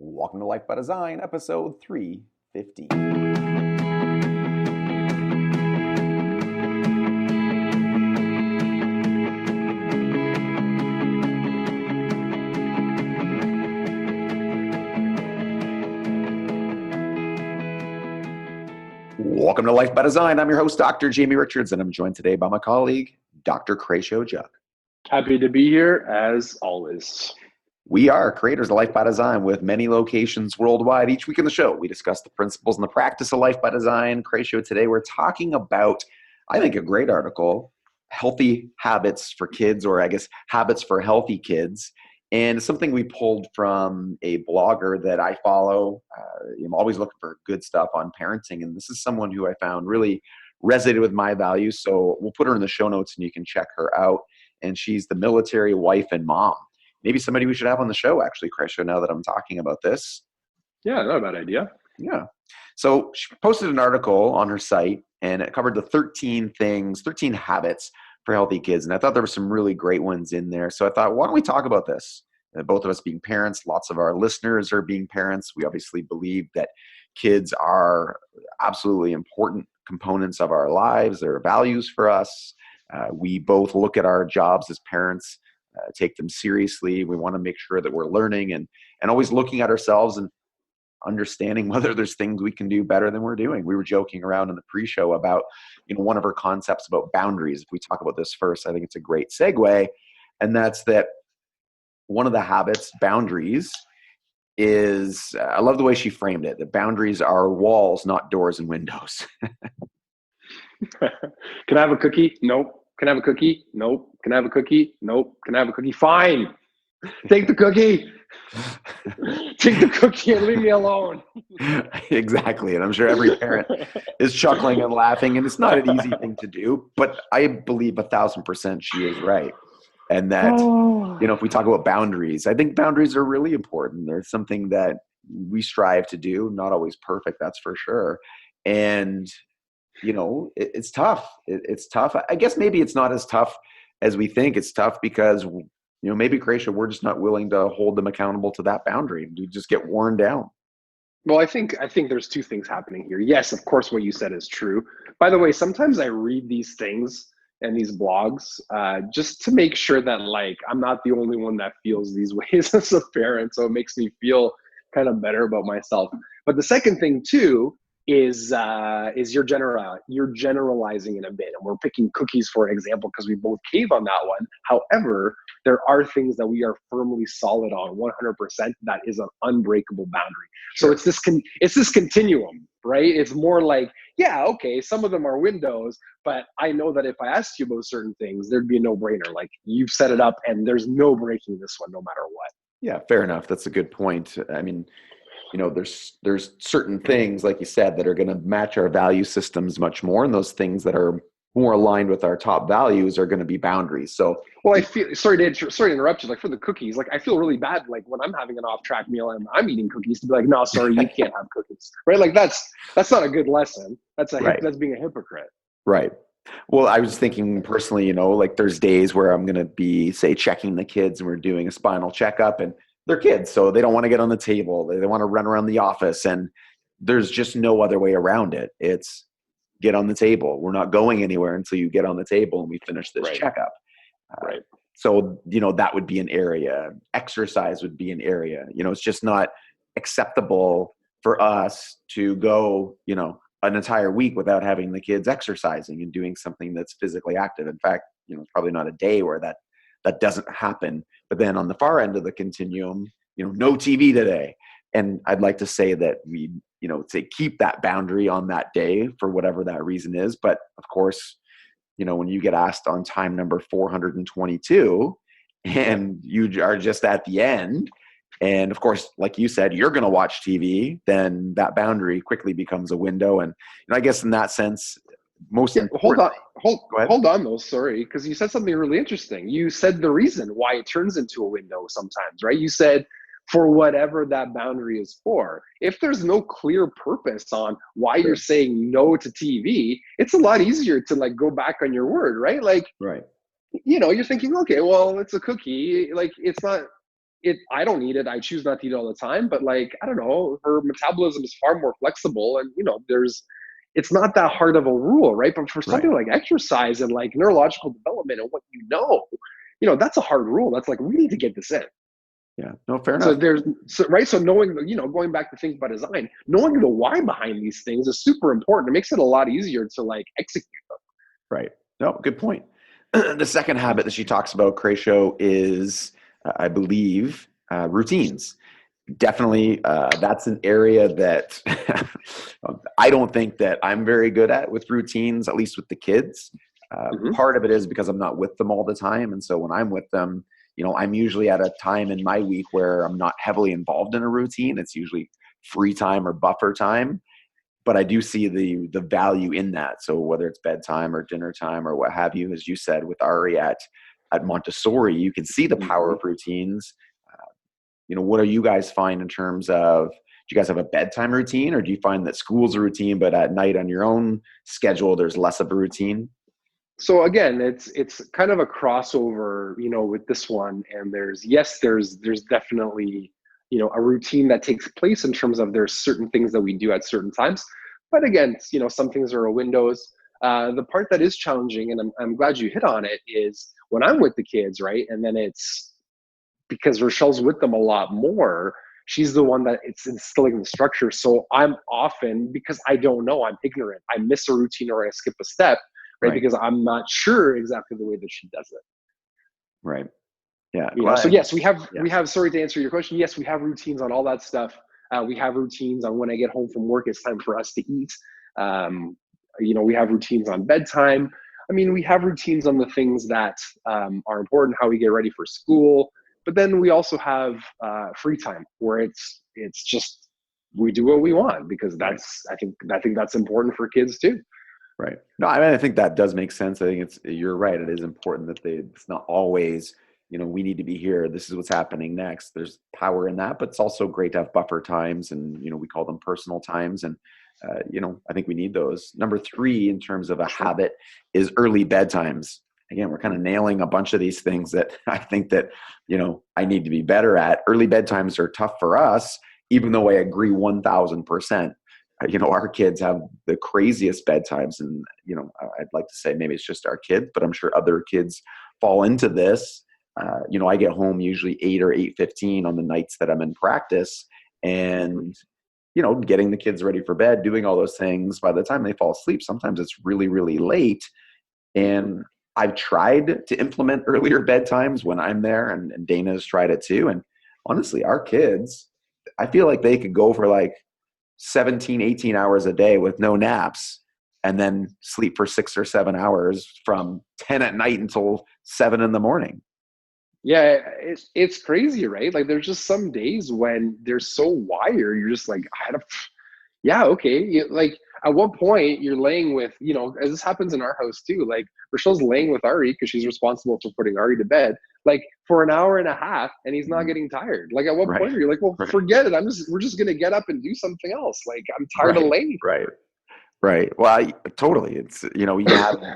Welcome to Life by Design, episode 350. Welcome to Life by Design. I'm your host, Dr. Jamie Richards, and I'm joined today by my colleague, Dr. Crayshow Jug. Happy to be here, as always. We are creators of Life by Design with many locations worldwide. Each week in the show, we discuss the principles and the practice of Life by Design. Crayshow, today we're talking about, I think, a great article, healthy habits for kids, or I guess habits for healthy kids. And it's something we pulled from a blogger that I follow. I'm always looking for good stuff on parenting. And this is someone who I found really resonated with my values. So we'll put her in the show notes and you can check her out. And she's the military wife and mom. Maybe somebody we should have on the show, actually, Krisha, now that I'm talking about this. Yeah, not a bad idea. Yeah. So she posted an article on her site, and it covered the 13 habits for healthy kids. And I thought there were some really great ones in there. So I thought, why don't we talk about this? Both of us being parents, lots of our listeners are being parents. We obviously believe that kids are absolutely important components of our lives. They're values for us. We both look at our jobs as parents, take them seriously. We want to make sure that we're learning and always looking at ourselves and understanding whether there's things we can do better than we're doing. We were joking around in the pre-show about, one of her concepts about boundaries. If we talk about this first, I think it's a great segue. And that's that one of the habits, boundaries, is, I love the way she framed it, that boundaries are walls, not doors and windows. Can I have a cookie? Nope. Can I have a cookie? Nope. Can I have a cookie? Nope. Can I have a cookie? Fine. Take the cookie. Take the cookie and leave me alone. Exactly. And I'm sure every parent is chuckling and laughing, and it's not an easy thing to do, but I believe 1,000% she is right. And that, if we talk about boundaries, I think boundaries are really important. They're something that we strive to do, not always perfect, that's for sure. And it's tough. It's tough. I guess maybe it's not as tough as we think. It's tough because, maybe, Gracia, we're just not willing to hold them accountable to that boundary. We just get worn down. Well, I think there's two things happening here. Yes, of course, what you said is true. By the way, sometimes I read these things and these blogs just to make sure that, I'm not the only one that feels these ways as a parent. So it makes me feel kind of better about myself. But the second thing, too, is you're generalizing in a bit, and we're picking cookies for an example because we both cave on that one. However, there are things that we are firmly solid on 100% that is an unbreakable boundary. So it's this continuum, right? It's more like, yeah, okay, some of them are windows, but I know that if I asked you about certain things, there'd be a no-brainer. Like, you've set it up and there's no breaking this one no matter what. Yeah, fair enough. That's a good point. I mean, there's certain things, like you said, that are going to match our value systems much more. And those things that are more aligned with our top values are going to be boundaries. So, well, I feel, sorry to interrupt you, like for the cookies, like I feel really bad, like when I'm having an off-track meal and I'm eating cookies, to be like, no, sorry, you can't have cookies, right? Like that's not a good lesson. That's that's being a hypocrite. Right. Well, I was thinking personally, like there's days where I'm going to be, say, checking the kids and we're doing a spinal checkup, and they're kids, so they don't want to get on the table. They want to run around the office, and there's just no other way around it. It's get on the table. We're not going anywhere until you get on the table and we finish this checkup. Right. So, that would be an area. Exercise would be an area. It's just not acceptable for us to go, an entire week without having the kids exercising and doing something that's physically active. In fact, it's probably not a day where that doesn't happen. But then on the far end of the continuum, no TV today. And I'd like to say that we, to keep that boundary on that day for whatever that reason is. But of course, when you get asked on time number 422 and you are just at the end, and of course, like you said, you're going to watch TV, then that boundary quickly becomes a window. And I guess in that sense, hold on though, sorry, because you said something really interesting. You said the reason why it turns into a window sometimes, right? You said for whatever that boundary is for. If there's no clear purpose on why you're saying no to TV, it's a lot easier to go back on your word, right? You're thinking, okay, well, it's a cookie, it's not I don't eat it. I choose not to eat it all the time, but like, I don't know, her metabolism is far more flexible, and it's not that hard of a rule, right? But for Right. something like exercise and like neurological development and what that's a hard rule. That's like, we need to get this in. Yeah. No, fair So enough. right. So knowing, going back to think about design, knowing the why behind these things is super important. It makes it a lot easier to like execute them. Right. No, good point. The second habit that she talks about, Cratio, is, I believe, routines. Definitely, that's an area that I don't think that I'm very good at with routines, at least with the kids. Hmm. Part of it is because I'm not with them all the time. And so when I'm with them, I'm usually at a time in my week where I'm not heavily involved in a routine. It's usually free time or buffer time, but I do see the value in that. So whether it's bedtime or dinner time or what have you, as you said with Ari at Montessori, you can see the power Hmm. of routines. What do you guys find in terms of, do you guys have a bedtime routine, or do you find that school's a routine, but at night on your own schedule, there's less of a routine? So again, it's kind of a crossover, with this one. And there's definitely, a routine that takes place in terms of there's certain things that we do at certain times. But again, some things are windows. The part that is challenging, and I'm glad you hit on it, is when I'm with the kids, right? And then it's because Rochelle's with them a lot more. She's the one that it's instilling the structure. So I'm often, because I don't know, I'm ignorant. I miss a routine or I skip a step, right? Right. Because I'm not sure exactly the way that she does it. Right. Yeah. So Glad. yes, we have Yeah. we have. Sorry to answer your question. Yes, we have routines on all that stuff. We have routines on when I get home from work. It's time for us to eat. We have routines on bedtime. I mean, we have routines on the things that are important, how we get ready for school. But then we also have free time where it's just we do what we want, because Right. I think that's important for kids too. Right. No, I mean, I think that does make sense. I think you're right. It is important that it's not always, we need to be here. This is what's happening next. There's power in that, but it's also great to have buffer times, and, we call them personal times. And, I think we need those. Number three, in terms of a Sure. habit, is early bedtimes. Again, we're kind of nailing a bunch of these things that I think that, I need to be better at. Early bedtimes are tough for us, even though I agree 1000%. Our kids have the craziest bedtimes, and I'd like to say maybe it's just our kids, but I'm sure other kids fall into this. I get home usually 8 or 8:15 on the nights that I'm in practice, and getting the kids ready for bed, doing all those things. By the time they fall asleep, sometimes it's really, really late. And I've tried to implement earlier bedtimes when I'm there, and Dana's tried it too. And honestly, our kids, I feel like they could go for like 17, 18 hours a day with no naps, and then sleep for 6 or 7 hours from 10 at night until 7 in the morning. Yeah, it's crazy, right? Like there's just some days when they're so wired, you're just like, yeah, okay. Like at one point you're laying with, as this happens in our house too, like Rochelle's laying with Ari because she's responsible for putting Ari to bed, like for an hour and a half, and he's not Mhm. getting tired. Like at one Right. point you're like, well, Right. forget it. We're just gonna get up and do something else. Like I'm tired of Right. laying Right. Right. Well, totally. It's,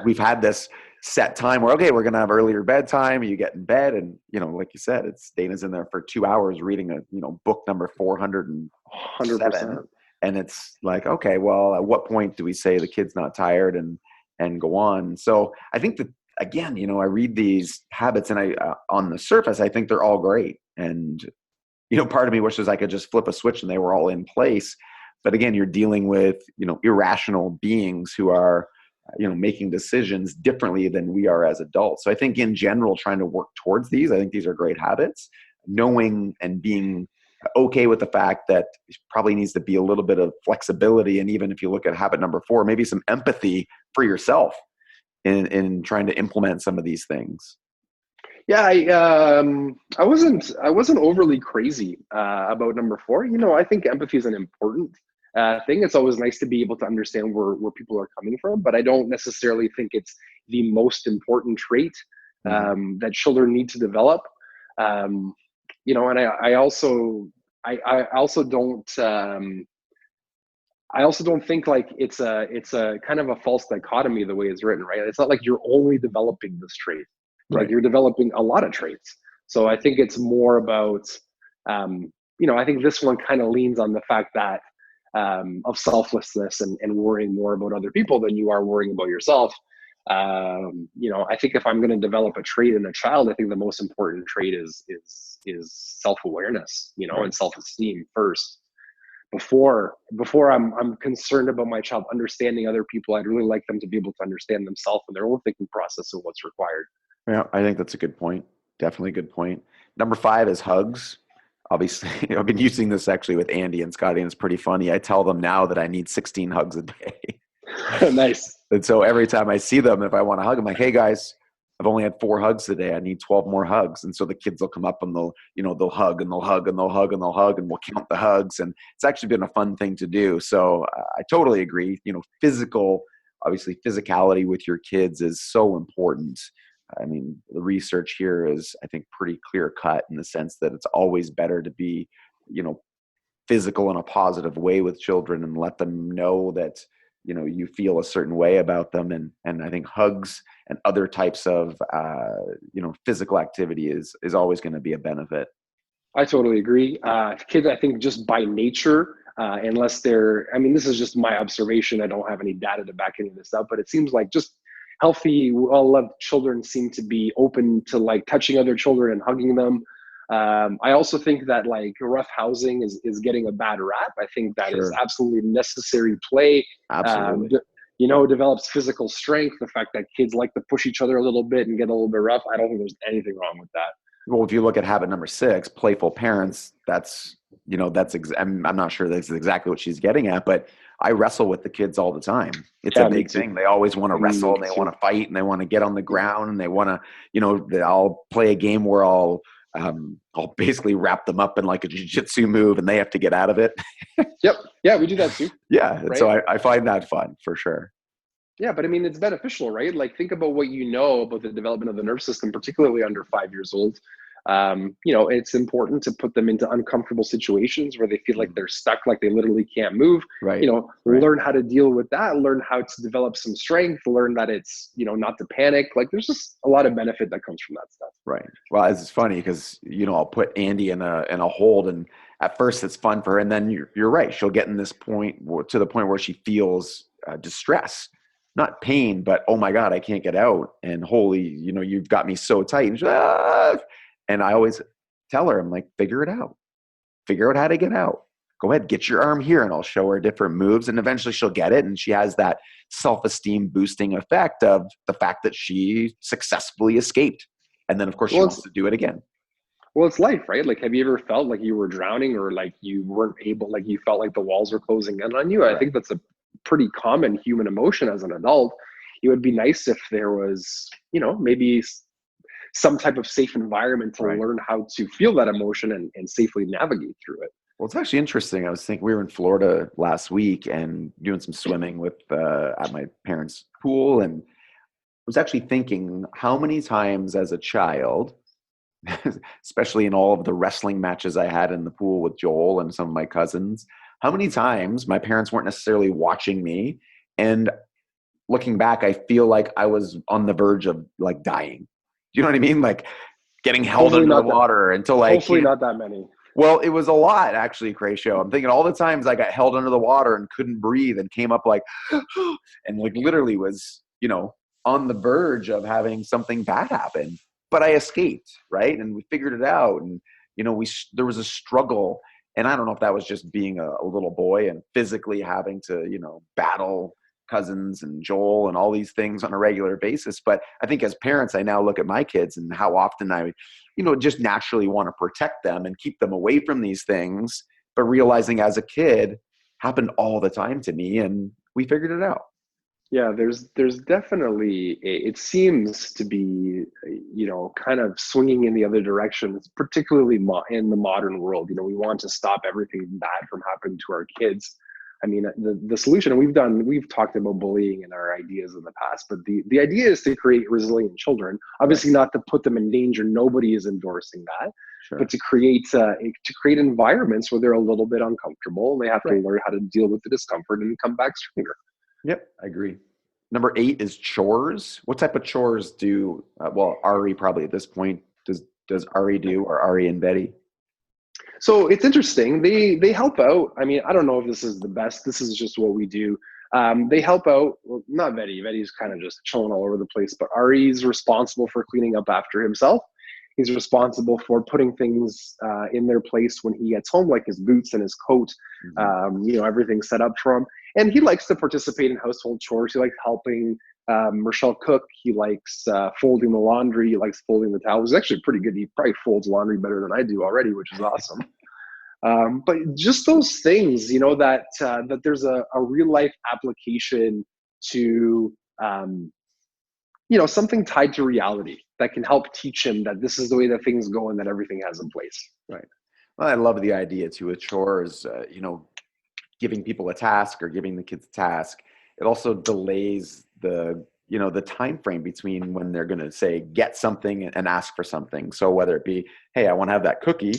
we've had this set time where, okay, we're going to have earlier bedtime. You get in bed, and, like you said, it's Dana's in there for 2 hours reading book number 407. 100%. And it's like, okay, well, at what point do we say the kid's not tired, and go on? So I think that, again, I read these habits, and on the surface, I think they're all great. And, part of me wishes I could just flip a switch and they were all in place. But again, you're dealing with, irrational beings who are, making decisions differently than we are as adults. So I think in general, trying to work towards these, I think these are great habits. Knowing and being okay with the fact that it probably needs to be a little bit of flexibility. And even if you look at habit number 4, maybe some empathy for yourself in trying to implement some of these things. Yeah, I wasn't overly crazy about number 4. I think empathy is an important thing. It's always nice to be able to understand where people are coming from, but I don't necessarily think it's the most important trait Mhm. that children need to develop. And I also don't think like it's a kind of a false dichotomy the way it's written, right? It's not like you're only developing this trait, like Right. you're developing a lot of traits. So I think it's more about, I think this one kind of leans on the fact that of selflessness and worrying more about other people than you are worrying about yourself. I think if I'm going to develop a trait in a child, I think the most important trait is self-awareness, Right. and self-esteem first. Before I'm concerned about my child understanding other people, I'd really like them to be able to understand themselves and their own thinking process and what's required. Yeah, I think that's a good point. Definitely a good point. Number 5 is hugs. Obviously, I've been using this actually with Andy and Scotty, and it's pretty funny. I tell them now that I need 16 hugs a day. Nice. And so every time I see them, if I want to hug, I'm like, hey guys, I've only had 4 hugs today. I need 12 more hugs. And so the kids will come up and they'll hug and they'll hug and they'll hug and they'll hug and we'll count the hugs. And it's actually been a fun thing to do. So I totally agree. Obviously physicality with your kids is so important. I mean, the research here is, I think, pretty clear cut in the sense that it's always better to be, you know, physical in a positive way with children and let them know that you feel a certain way about them, and I think hugs and other types of physical activity is always going to be a benefit. I totally agree. Kids, I think just by nature, unless I mean, this is just my observation. I don't have any data to back any of this up, but it seems like just healthy, well-loved children seem to be open to like touching other children and hugging them. I also think that like rough housing is getting a bad rap. I think that is Sure. absolutely necessary play. Um, Absolutely. develops physical strength. The fact that kids like to push each other a little bit and get a little bit rough. I don't think there's anything wrong with that. Well, if you look at habit number 6, playful parents, I'm not sure that's exactly what she's getting at, but I wrestle with the kids all the time. It's a Yeah, me big too. thing. They always want to wrestle Me and they want too. to fight and they want to get on the Yeah. ground and they want to, I'll play a game where I'll basically wrap them up in like a jiu-jitsu move and they have to get out of it. Yep. Yeah, we do that too, Yeah. And so right? I find that fun for sure. Yeah, but I mean, it's beneficial, right? Like, think about what you know about the development of the nervous system, particularly under 5 years old. It's important to put them into uncomfortable situations where they feel like Mhm. they're stuck, like they literally can't move. Right. Right. Learn how to deal with that, learn how to develop some strength, learn that it's, not to panic. Like, there's just a lot of benefit that comes from that stuff. Right. Well, it's funny because I'll put Andy in a hold, and at first it's fun for her, and then you're right. She'll get in this point to the point where she feels distress, not pain, but oh my god, I can't get out, and holy, you've got me so tight, and, and I always tell her, I'm like, figure out how to get out. Go ahead, get your arm here, and I'll show her different moves, and eventually she'll get it, and she has that self-esteem boosting effect of the fact that she successfully escaped. And then, of course, she Well, wants it's to do it again. it's life, right? Like, have you ever felt like you were drowning or like you weren't able, like you felt like the walls were closing in on you? I Right. think that's a pretty common human emotion as an adult. It would be nice if there was, maybe some type of safe environment to Right. learn how to feel that emotion and safely navigate through it. Well, it's actually interesting. I was thinking we were in Florida last week and doing some swimming with at my parents' pool, and was actually thinking how many times as a child, especially in all of the wrestling matches I had in the pool with Joel and some of my cousins, how many times my parents weren't necessarily watching me, and looking back, I feel like I was on the verge of like dying. Do you know what I mean? Like getting held Hopefully under the not that. water until I Hopefully can't. not that many. Well, it was a lot actually, Cratio. I'm thinking all the times I got held under the water and couldn't breathe and came up like, and like literally was, on the verge of having something bad happen. But I escaped, right? And we figured it out. And, there was a struggle. And I don't know if that was just being a little boy and physically having to, battle cousins and Joel and all these things on a regular basis. But I think as parents, I now look at my kids and how often I just naturally want to protect them and keep them away from these things. But realizing as a kid happened all the time to me, and we figured it out. Yeah, there's definitely it seems to be, kind of swinging in the other direction. It's particularly in the modern world. We want to stop everything bad from happening to our kids. I mean, the solution, and we've talked about bullying in our ideas in the past, but the idea is to create resilient children. Right. Obviously, not to put them in danger. Nobody is endorsing that, but Sure. to create environments where they're a little bit uncomfortable and they have to Right. learn how to deal with the discomfort and come back stronger. Yep. I agree. Number 8 is chores. What type of chores well, Ari probably at this point does Ari do, or Ari and Betty? So it's interesting. They help out. I mean, I don't know if this is the best. This is just what we do. They help out. Well, not Betty. Betty's kind of just chilling all over the place. But Ari's responsible for cleaning up after himself. He's responsible for putting things in their place when he gets home, like his boots and his coat. Everything set up for him. And he likes to participate in household chores. He likes helping Rochelle cook. He likes folding the laundry. He likes folding the towels. He's actually pretty good. He probably folds laundry better than I do already, which is awesome. But just those things, that there's a real life application to, something tied to reality that can help teach him that this is the way that things go and that everything has in place. Right. Well, I love the idea too with chores, giving people a task or giving the kids a task. It also delays the time frame between when they're going to say, get something and ask for something. So whether it be, hey, I want to have that cookie.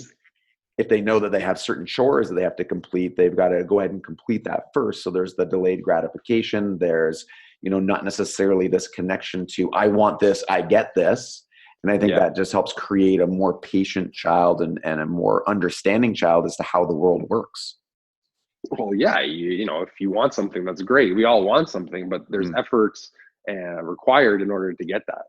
If they know that they have certain chores that they have to complete, they've got to go ahead and complete that first. So there's the delayed gratification. There's, not necessarily this connection to, I want this, I get this. And I think that just helps create a more patient child and a more understanding child as to how the world works. Well, yeah, if you want something, that's great. We all want something, but there's efforts required in order to get that.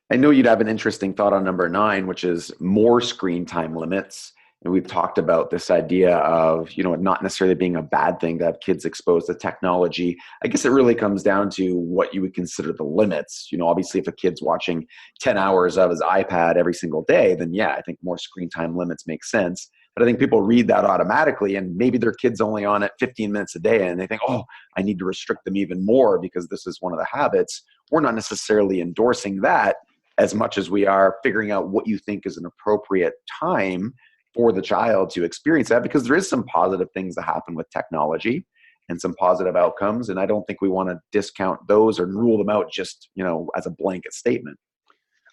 I know you'd have an interesting thought on number 9, which is more screen time limits. And we've talked about this idea of, it not necessarily being a bad thing to have kids exposed to technology. I guess it really comes down to what you would consider the limits. Obviously, if a kid's watching 10 hours of his iPad every single day, then I think more screen time limits make sense. But I think people read that automatically, and maybe their kid's only on it 15 minutes a day, and they think, oh, I need to restrict them even more because this is one of the habits. We're not necessarily endorsing that as much as we are figuring out what you think is an appropriate time for the child to experience that, because there is some positive things that happen with technology and some positive outcomes. And I don't think we want to discount those or rule them out just, as a blanket statement.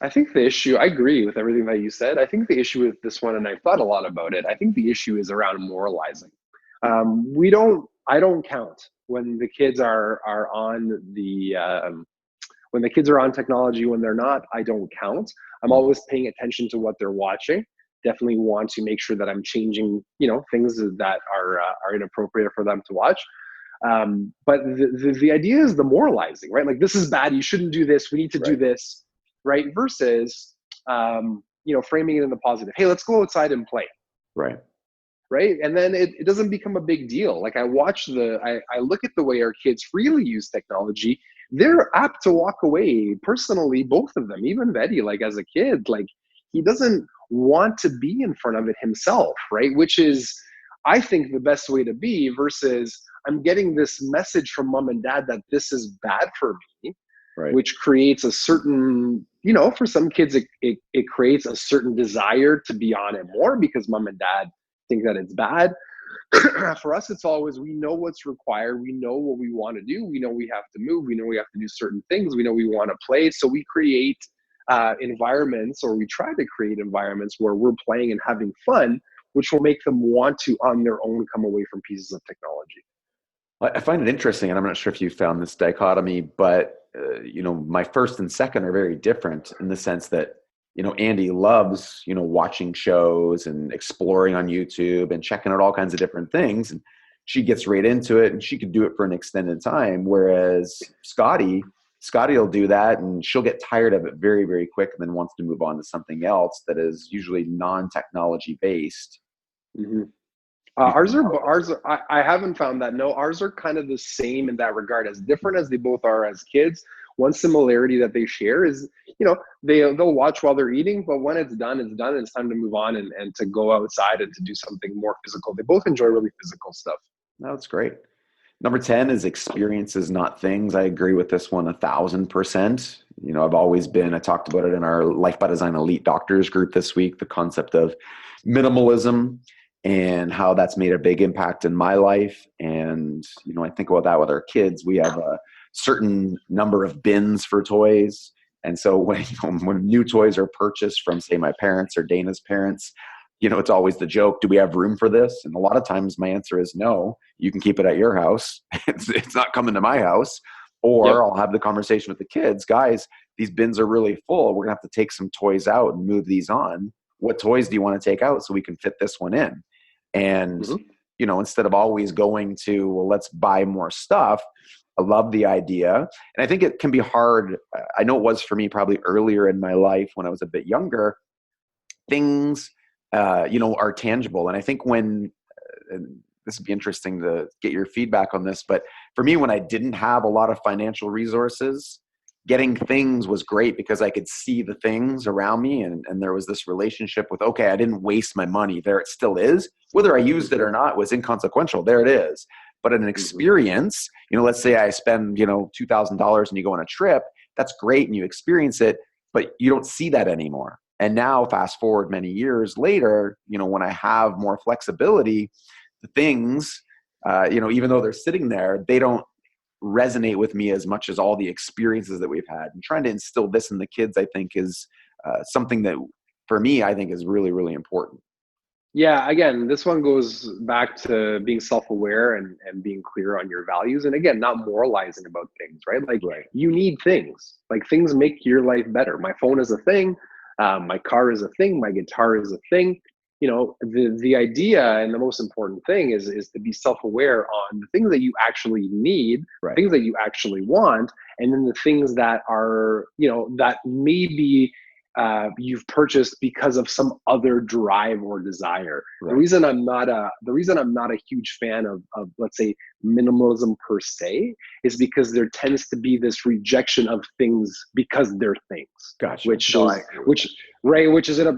I think the issue, I agree with everything that you said. I think the issue with this one, and I've thought a lot about it, I think the issue is around moralizing. I don't count when the kids are on when the kids are on technology. When they're not, I don't count. I'm always paying attention to what they're watching. Definitely want to make sure that I'm changing, things that are inappropriate for them to watch. But the idea is the moralizing, right? Like, this is bad. You shouldn't do this. We need to do this, right? Versus, framing it in the positive. Hey, let's go outside and play. Right. Right. And then it doesn't become a big deal. Like, I look at the way our kids really use technology. They're apt to walk away personally, both of them, even Betty, like as a kid, like he doesn't want to be in front of it himself, right? Which is, I think, the best way to be, versus I'm getting this message from mom and dad that this is bad for me, which creates a certain, for some kids, it creates a certain desire to be on it more because mom and dad think that it's bad. For us, it's always, we know what's required. We know what we want to do. We know we have to move. We know we have to do certain things. We know we want to play. So we create environments, or we try to create environments where we're playing and having fun, which will make them want to, on their own, come away from pieces of technology. I find it interesting, and I'm not sure if you found this dichotomy, but my first and second are very different in the sense that, Andy loves, watching shows and exploring on YouTube and checking out all kinds of different things. And she gets right into it, and she could do it for an extended time. Whereas Scotty will do that, and she'll get tired of it very, very quick and then wants to move on to something else that is usually non-technology based. Mm-hmm. I haven't found that. No, ours are kind of the same in that regard, as different as they both are as kids. One similarity that they share is, they'll watch while they're eating, but when it's done, it's done. And it's time to move on and to go outside and to do something more physical. They both enjoy really physical stuff. No, that's great. Number 10 is experiences, not things. I agree with this one 1,000%. I've always been, I talked about it in our Life by Design Elite Doctors group this week, the concept of minimalism and how that's made a big impact in my life. And, I think about that with our kids. We have a certain number of bins for toys. And so when new toys are purchased from, say, my parents or Dana's parents, it's always the joke, do we have room for this? And a lot of times my answer is no, you can keep it at your house. It's not coming to my house. Or I'll have the conversation with the kids, guys, these bins are really full. We're gonna have to take some toys out and move these on. What toys do you want to take out so we can fit this one in? And, Mhm. instead of always going to, well, let's buy more stuff, I love the idea. And I think it can be hard. I know it was for me probably earlier in my life when I was a bit younger. Things, are tangible. And I think and this would be interesting to get your feedback on this, but for me, when I didn't have a lot of financial resources, getting things was great because I could see the things around me, and there was this relationship with, okay, I didn't waste my money. There it still is. Whether I used it or not was inconsequential. There it is. But an Mhm. experience, let's say I spend, $2,000 and you go on a trip, that's great and you experience it, but you don't see that anymore. And now fast forward many years later, when I have more flexibility, the things, even though they're sitting there, they don't resonate with me as much as all the experiences that we've had. And trying to instill this in the kids, I think, is something that, for me, I think is really, really important. Yeah, again, this one goes back to being self-aware and being clear on your values. And again, not moralizing about things, right? Like, Right. you need things. Like, things make your life better. My phone is a thing. My car is a thing. My guitar is a thing. The idea and the most important thing is to be self-aware on the things that you actually need, Right. things that you actually want, and then the things that are, that maybe you've purchased because of some other drive or desire. The Right. reason I'm not a huge fan of, let's say, minimalism per se, is because there tends to be this rejection of things because they're things, Gotcha. which No, I is agree with which that. right,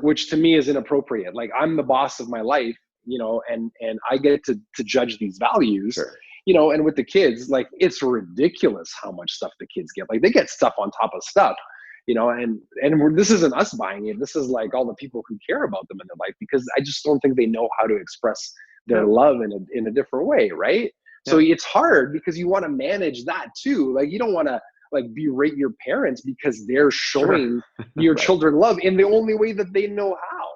which to me is inappropriate. Like, I'm the boss of my life, and I get to judge these values. Sure. And with the kids, like, it's ridiculous how much stuff the kids get. Like, they get stuff on top of stuff, this isn't us buying it. This is like all the people who care about them in their life, because I just don't think they know how to express their Yeah. love in a different way, right? So Yeah. it's hard because you want to manage that too. Like, you don't want to, like, berate your parents because they're Sure. showing your Right. children love in the only way that they know how.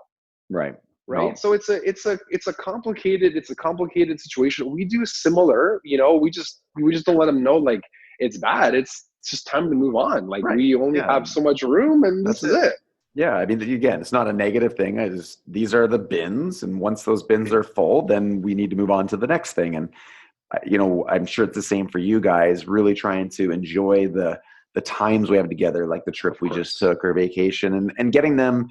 Right. Right. No. So it's a complicated situation. We do similar, we just don't let them know, like, it's bad. It's just time to move on. Like, Right. we only Yeah. have so much room, and this That's is it. it. Yeah, I mean, again, it's not a negative thing. These are the bins, and once those bins are full, then we need to move on to the next thing. And I'm sure it's the same for you guys. Really trying to enjoy the times we have together, like the trip Of we just course. took, or vacation, and getting them,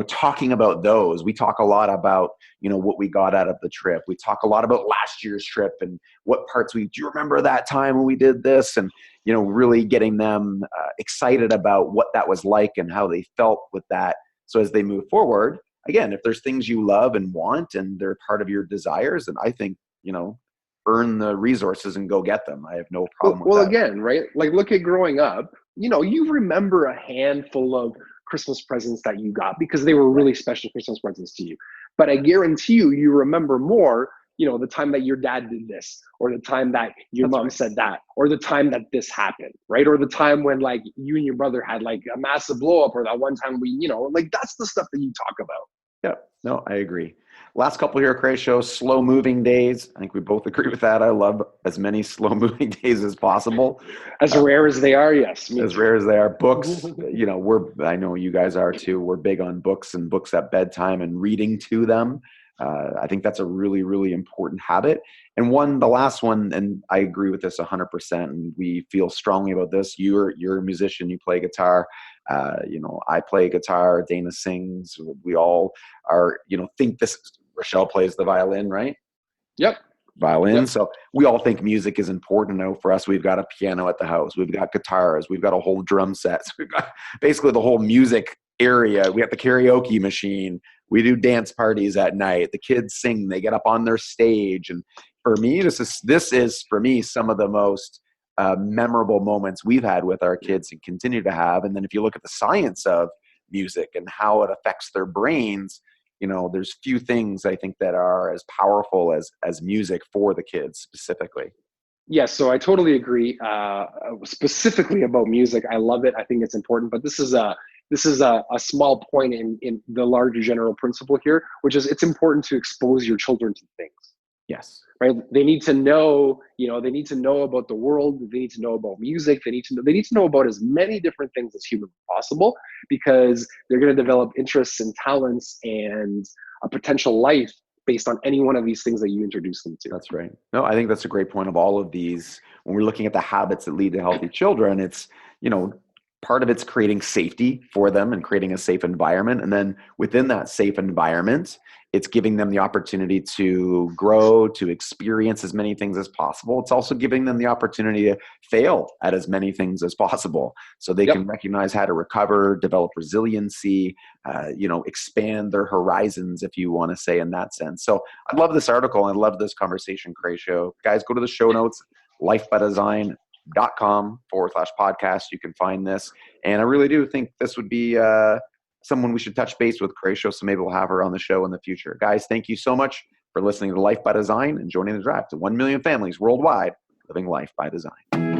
talking about those. We talk a lot about what we got out of the trip. We talk a lot about last year's trip and what parts do you remember that time when we did this, and really getting them excited about what that was like and how they felt with that. So as they move forward, again, if there's things you love and want and they're part of your desires, then I think earn the resources and go get them. I have no Well, problem with well, that. again, right? Like, look at growing up. You remember a handful of Christmas presents that you got because they were Right. really special Christmas presents to you. But I guarantee you remember more, the time that your dad did this, or the time that your That's mom right. said that, or the time that this happened, right? Or the time when, like, you and your brother had, like, a massive blow up, or that one time like, that's the stuff that you talk about. Yeah. No, I agree. Last couple here, Cray shows, slow moving days. I think we both agree with that. I love as many slow moving days as possible. As Uh, rare as they are, yes, me as too. rare as they are. Books, I know you guys are too. We're big on books and books at bedtime and reading to them. I think that's a really, really important habit. And the last one, and I agree with this 100%. And we feel strongly about this. You're a musician. You play guitar. I play guitar. Dana sings. We all are. Think this. Rochelle plays the violin, right? Yep. Violin. Yep. So we all think music is important. Now, for us, we've got a piano at the house. We've got guitars. We've got a whole drum set. So we've got basically the whole music area. We got the karaoke machine. We do dance parties at night. The kids sing. They get up on their stage. And for me, this is for me some of the most memorable moments we've had with our kids and continue to have. And then if you look at the science of music and how it affects their brains, there's few things I think that are as powerful as music for the kids specifically. Yes, so I totally agree. Specifically about music, I love it. I think it's important, but this is a small point in the larger general principle here, which is it's important to expose your children to things. Yes. right? They need to know, they need to know about the world. They need to know about music. They need to know about as many different things as humanly possible, because they're going to develop interests and talents and a potential life based on any one of these things that you introduce them to. That's right. No, I think that's a great point of all of these. When we're looking at the habits that lead to healthy children, it's, part of it's creating safety for them and creating a safe environment. And then within that safe environment, it's giving them the opportunity to grow, to experience as many things as possible. It's also giving them the opportunity to fail at as many things as possible so they can Yep. recognize how to recover, develop resiliency, expand their horizons, if you want to say, in that sense. So I love this article. I love this conversation, Crow. Guys, go to the show notes, lifebydesign.com/podcast. You can find this. And I really do think this would be someone we should touch base with, Crow. So maybe we'll have her on the show in the future. Guys, thank you so much for listening to Life by Design and joining the drive to 1 million families worldwide living life by design.